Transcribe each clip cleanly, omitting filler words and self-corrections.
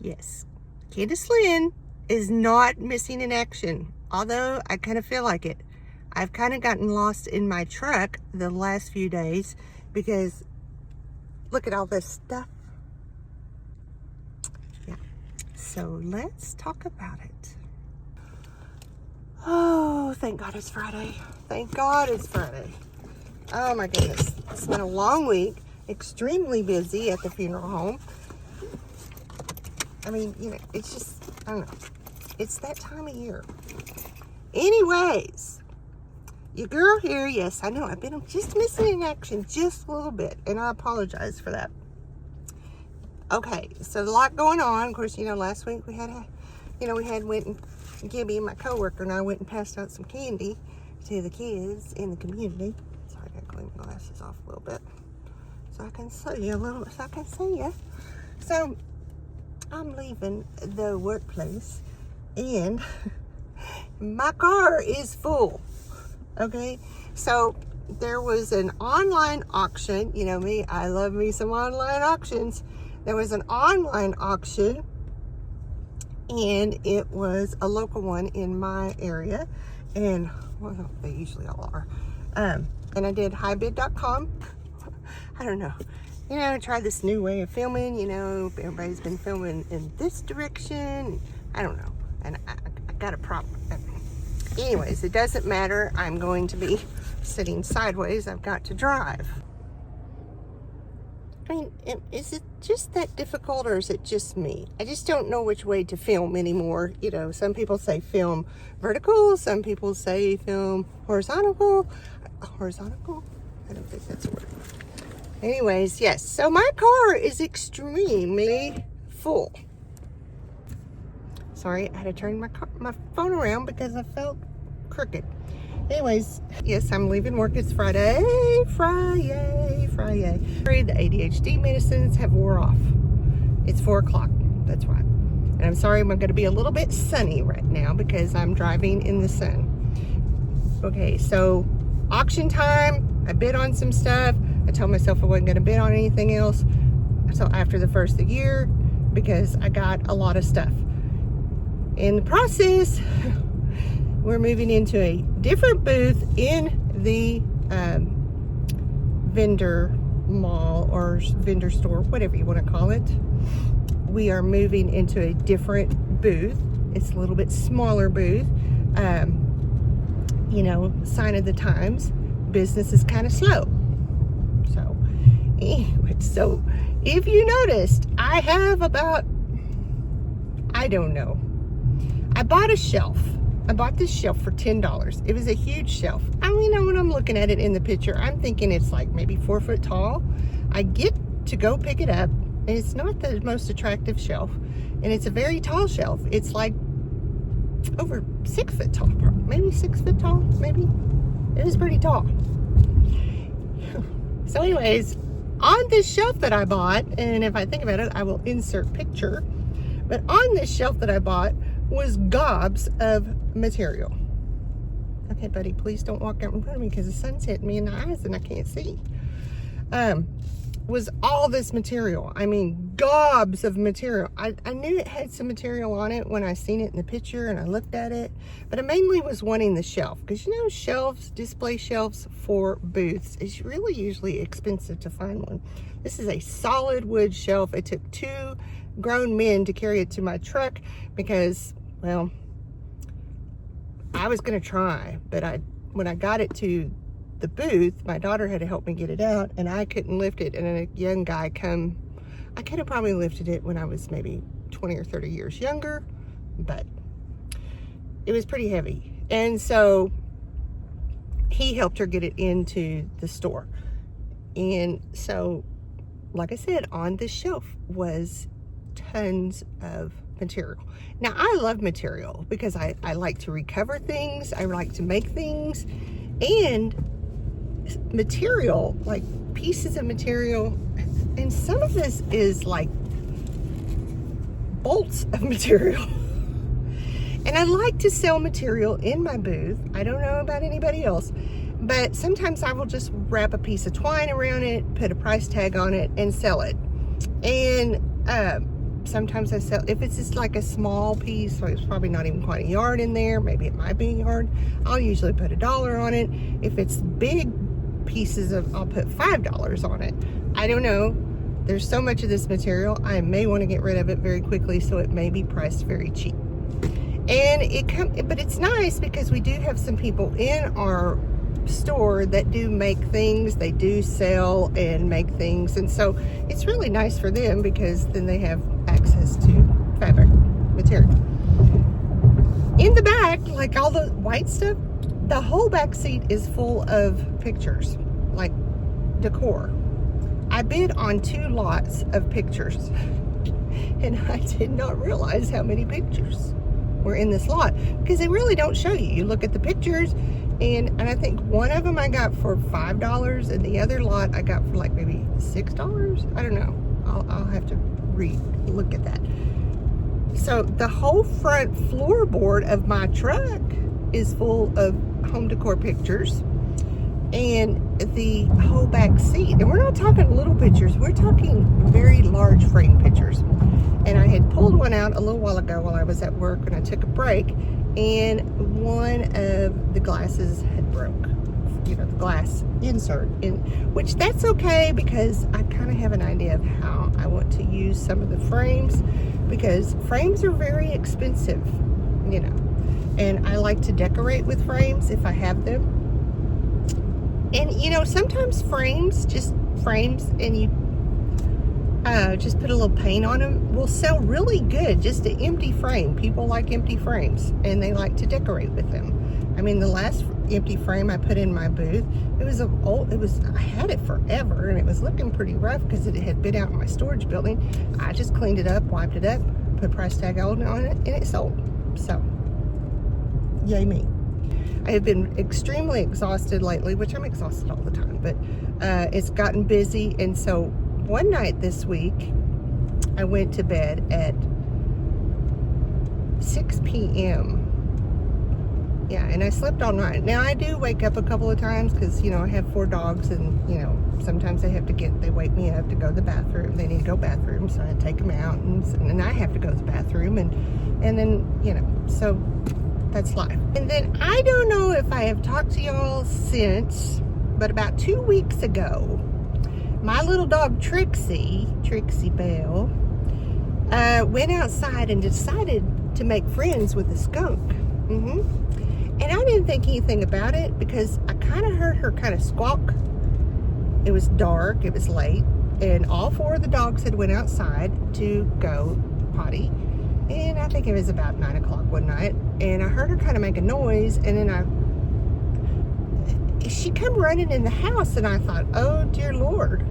Yes, Candace Lynn is not missing in action, although I kind of feel like it. I've kind of gotten lost in my truck the last few days because look at all this stuff. Yeah, so let's talk about it. Oh, thank God it's Friday. Thank God it's Friday. Oh my goodness, it's been a long week, extremely busy at the funeral home. I mean, you know, it's just, I don't know. It's that time of year. Anyways, your girl here, yes, I know, I've been just missing in action just a little bit, and I apologize for that. Okay, so a lot going on. Of course, you know, last week we had went and Gibby, my coworker, and I went and passed out some candy to the kids in the community. Sorry, I gotta clean my glasses off a little bit so I can see you a little, so I can see you. So I'm leaving the workplace and my car is full. Okay, so there was an online auction. You know me, I love me some online auctions. There was an online auction, and it was a local one in my area, and well, they usually all are. And I did highbid.com. I don't know. You know, try this new way of filming. You know, everybody's been filming in this direction. I don't know. And I got a problem. Anyways, it doesn't matter. I'm going to be sitting sideways. I've got to drive. I mean, is it just that difficult, or is it just me? I just don't know which way to film anymore. You know, some people say film vertical. Some people say film horizontal. Horizontal? I don't think that's a word. Anyways, yes. So my car is extremely full. Sorry, I had to turn my phone around because I felt crooked. Anyways, yes, I'm leaving work. It's Friday. The ADHD medicines have wore off. It's 4 o'clock. That's right. And I'm sorry, I'm going to be a little bit sunny right now because I'm driving in the sun. Okay, so auction time. I bid on some stuff. I told myself I wasn't going to bid on anything else until after the first of the year because I got a lot of stuff. In the process, we're moving into a different booth in the vendor mall or vendor store, whatever you want to call it. We are moving into a different booth. It's a little bit smaller booth. You know, sign of the times. Business is kind of slow. So, anyway, so if you noticed, I have about, I don't know. I bought a shelf. I bought this shelf for $10. It was a huge shelf. I mean, you know, when I'm looking at it in the picture, I'm thinking it's like maybe 4 foot tall. I get to go pick it up, and it's not the most attractive shelf, and it's a very tall shelf. It's like over 6 foot tall, maybe 6 foot tall, maybe. It is pretty tall. So anyways, on this shelf that I bought, and if I think about it, I will insert picture, but on this shelf that I bought was gobs of material. Okay, buddy, please don't walk out in front of me because the sun's hitting me in the eyes and I can't see. Was all this material. I mean, gobs of material. I knew it had some material on it when I seen it in the picture and I looked at it, but I mainly was wanting the shelf because, you know, shelves, display shelves for booths is really usually expensive to find one. This is a solid wood shelf. It took 2 grown men to carry it to my truck because, well, I was going to try, but when I got it to the booth, my daughter had to help me get it out, and I couldn't lift it, and a young guy I could have probably lifted it when I was maybe 20 or 30 years younger, but it was pretty heavy, and so he helped her get it into the store. And so, like I said, on this shelf was tons of material. Now, I love material because I like to recover things, I like to make things, and material, like pieces of material, and some of this is like bolts of material. And I like to sell material in my booth. I don't know about anybody else, but sometimes I will just wrap a piece of twine around it, put a price tag on it, and sell it. And sometimes I sell, if it's just like a small piece, so it's probably not even quite a yard in there, maybe it might be a yard, I'll usually put $1 on it. If it's big pieces I'll put $5 on it. I don't know. There's so much of this material, I may want to get rid of it very quickly, so it may be priced very cheap. And but it's nice because we do have some people in our store that do make things, they do sell and make things, and so it's really nice for them because then they have access to fabric material. In the back, like all the white stuff, the whole back seat is full of pictures, like decor. I bid on 2 lots of pictures and I did not realize how many pictures were in this lot because they really don't show you. You look at the pictures, and I think one of them I got for $5 and the other lot I got for like maybe $6. I don't know. I'll have to look at that. So the whole front floorboard of my truck is full of home decor pictures, and the whole back seat, and we're not talking little pictures, we're talking very large frame pictures. And I had pulled one out a little while ago while I was at work, and I took a break, and one of the glasses had broke, you know, the glass insert, which that's okay because I kind of have an idea of how I want to use some of the frames, because frames are very expensive, you know, and I like to decorate with frames if I have them. And you know, sometimes frames, and you just put a little paint on them, will sell really good, just an empty frame. People like empty frames and they like to decorate with them. I mean, the last empty frame I put in my booth, I had it forever and it was looking pretty rough because it had been out in my storage building. I just cleaned it up, wiped it up, put a price tag on it, and it sold. So, yay me. I have been extremely exhausted lately, which I'm exhausted all the time, but it's gotten busy, and so one night this week, I went to bed at 6 p.m. Yeah, and I slept all night. Now, I do wake up a couple of times because, you know, I have 4 dogs, and, you know, sometimes they wake me up to go to the bathroom. They need to go bathroom, so I take them out, and I have to go to the bathroom, and then, you know, so that's life. And then I don't know if I have talked to y'all since, but about 2 weeks ago, my little dog Trixie Belle, went outside and decided to make friends with a skunk. And I didn't think anything about it because I kind of heard her kind of squawk. It was dark, it was late, and all 4 of the dogs had went outside to go potty. And I think it was about 9 o'clock one night, and I heard her kind of make a noise, and then she come running in the house, and I thought, oh dear Lord,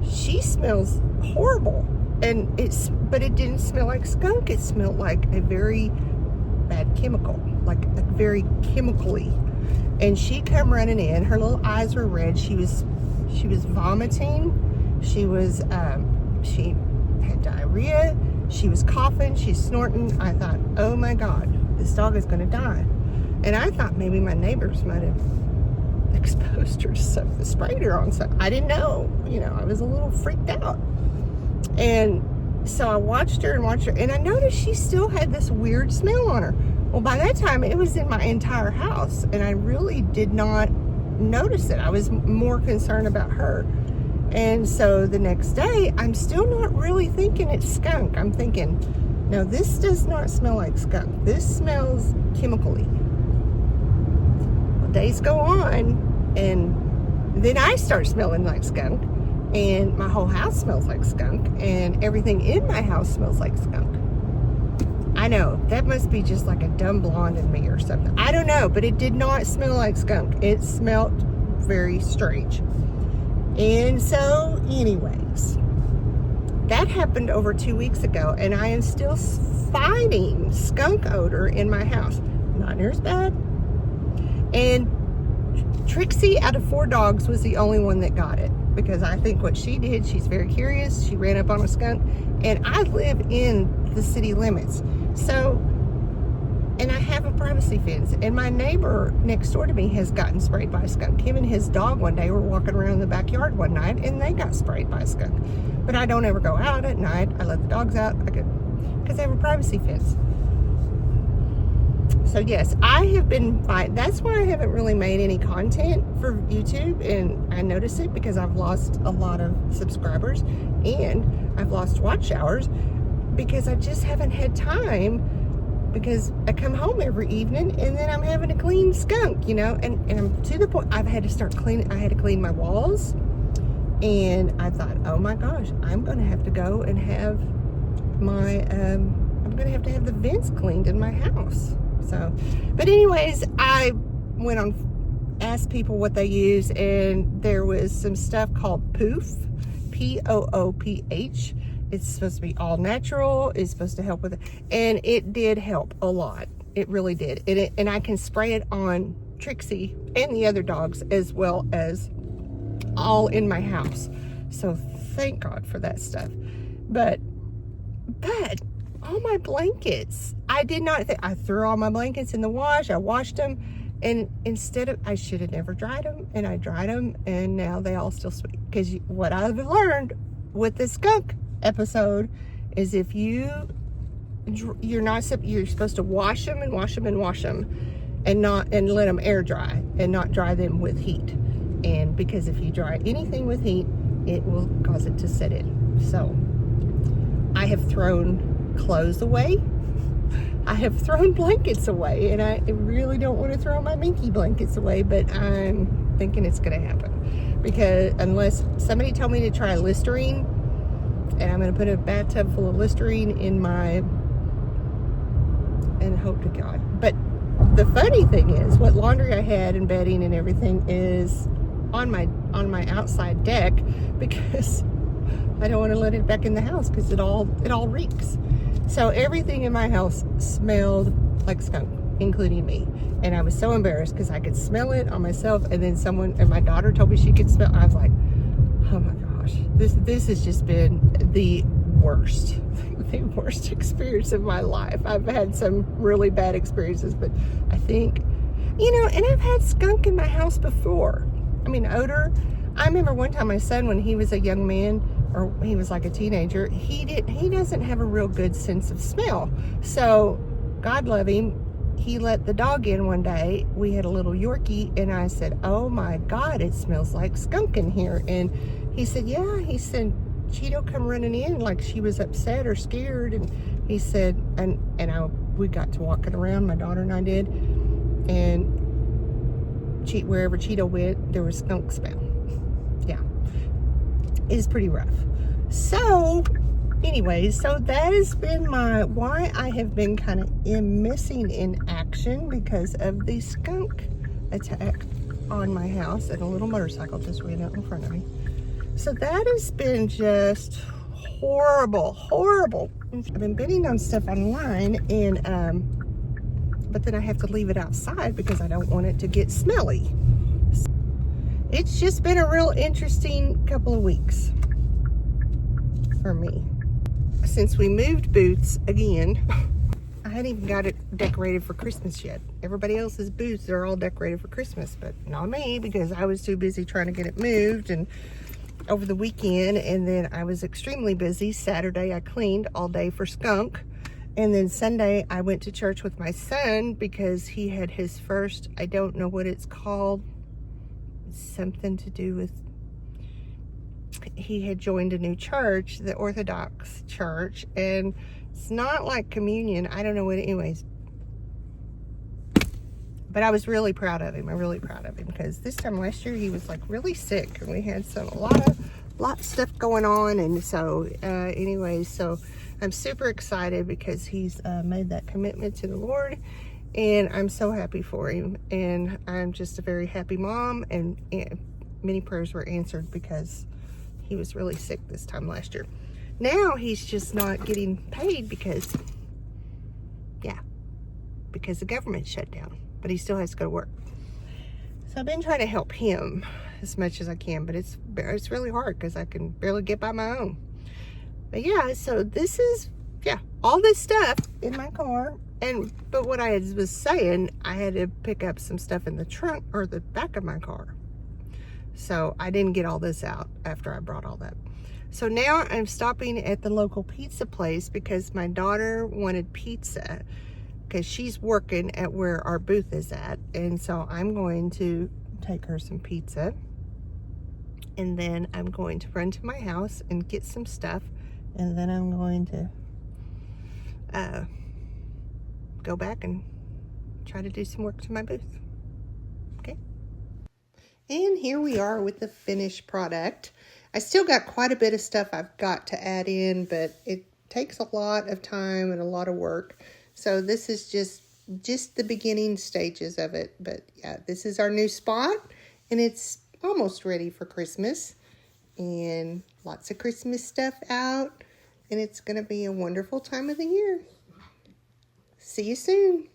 she smells horrible. But it didn't smell like skunk. It smelled like a very bad chemical, like a very chemically. And she come running in. Her little eyes were red. She was vomiting. She had diarrhea. She was coughing. She's snorting. I thought, oh my God, this dog is going to die. And I thought maybe my neighbors might have exposed her to something, sprayed her on something. I didn't know. You know, I was a little freaked out. And so I watched her, and I noticed she still had this weird smell on her. Well, by that time, it was in my entire house, and I really did not notice it. I was more concerned about her. And so the next day, I'm still not really thinking it's skunk. I'm thinking, no, this does not smell like skunk. This smells chemically. Well, days go on, and then I start smelling like skunk, and my whole house smells like skunk, and everything in my house smells like skunk. I know, that must be just like a dumb blonde in me or something. I don't know, but it did not smell like skunk. It smelled very strange. And so, anyways, that happened over 2 weeks ago, and I am still fighting skunk odor in my house. Not near as bad. And Trixie, out of 4 dogs, was the only one that got it, because I think what she did, she's very curious. She ran up on a skunk, and I live in the city limits. So And I have a privacy fence. And my neighbor next door to me has gotten sprayed by a skunk. Him and his dog one day were walking around the backyard one night and they got sprayed by a skunk. But I don't ever go out at night. I let the dogs out because I have a privacy fence. So yes, I have been that's why I haven't really made any content for YouTube, and I notice it because I've lost a lot of subscribers and I've lost watch hours because I just haven't had time, because I come home every evening and then I'm having to clean Skunk, you know, and I'm to the point I've had to start cleaning. I had to clean my walls, and I thought, oh my gosh, I'm going to have to go and have my I'm going to have the vents cleaned in my house. So, but anyways, I went on, asked people what they use, and there was some stuff called Poof, P-O-O-P-H. It's supposed to be all natural. It's supposed to help with it, and it did help a lot. It really did. And I can spray it on Trixie and the other dogs as well as all in my house. So thank God for that stuff. But all my blankets, I did not think, I threw all my blankets in the wash. I washed them, and instead of, I should have never dried them, and I dried them, and now they all still sweet. Because what I've learned with the skunk episode is if you're supposed to wash them and wash them and wash them, and let them air dry and not dry them with heat. And because if you dry anything with heat, it will cause it to set in. So I have thrown clothes away. I have thrown blankets away, and I really don't want to throw my minky blankets away, but I'm thinking it's going to happen, because unless somebody told me to try Listerine, and I'm going to put a bathtub full of Listerine in my, and hope to God. But the funny thing is, what laundry I had and bedding and everything is on my outside deck, because I don't want to let it back in the house because it all reeks. So everything in my house smelled like skunk, including me. And I was so embarrassed because I could smell it on myself, and then and my daughter told me she could smell. I was like, oh my gosh, this has just been the worst experience of my life. I've had some really bad experiences, but I think, and I've had skunk in my house before. I mean, odor. I remember one time my son, when he was a young man, or he was like a teenager, he doesn't have a real good sense of smell. So God love him, he let the dog in one day. We had a little Yorkie, and I said, oh my God, it smells like skunk in here. And he said, yeah. He said, Cheeto come running in like she was upset or scared. And he said, we got to walking around, my daughter and I did, and wherever Cheeto went, there was skunk smell. Yeah, it's pretty rough. So anyways, so that has been why I have been kind of missing in action, because of the skunk attack on my house, and a little motorcycle just ran out in front of me. So that has been just horrible. I've been bidding on stuff online, and but then I have to leave it outside because I don't want it to get smelly. It's just been a real interesting couple of weeks for me. Since we moved Boots again, I hadn't even got it decorated for Christmas yet. Everybody else's booths are all decorated for Christmas, but not me, because I was too busy trying to get it moved and over the weekend, and then I was extremely busy. Saturday I cleaned all day for Skunk, and then Sunday I went to church with my son because he had his first, I don't know what it's called, something to do with, he had joined a new church, the Orthodox church, and it's not like communion, I don't know what, anyways. But I was really proud of him. I'm really proud of him, because this time last year he was like really sick, and we had a lot of stuff going on. And so anyways, so I'm super excited because he's made that commitment to the Lord, and I'm so happy for him. And I'm just a very happy mom, and many prayers were answered because he was really sick this time last year. Now he's just not getting paid because the government shut down, but he still has to go to work. So I've been trying to help him as much as I can, but it's really hard because I can barely get by my own. But yeah, so this is, all this stuff in my car, But what I was saying, I had to pick up some stuff in the trunk or the back of my car. So I didn't get all this out after I brought all that. So now I'm stopping at the local pizza place because my daughter wanted pizza because she's working at where our booth is at. And so I'm going to take her some pizza. And then I'm going to run to my house and get some stuff. And then I'm going to go back and try to do some work to my booth. Okay. And here we are with the finished product. I still got quite a bit of stuff I've got to add in, but it takes a lot of time and a lot of work. So this is just the beginning stages of it. But yeah, this is our new spot, and it's almost ready for Christmas. And lots of Christmas stuff out, and it's going to be a wonderful time of the year. See you soon.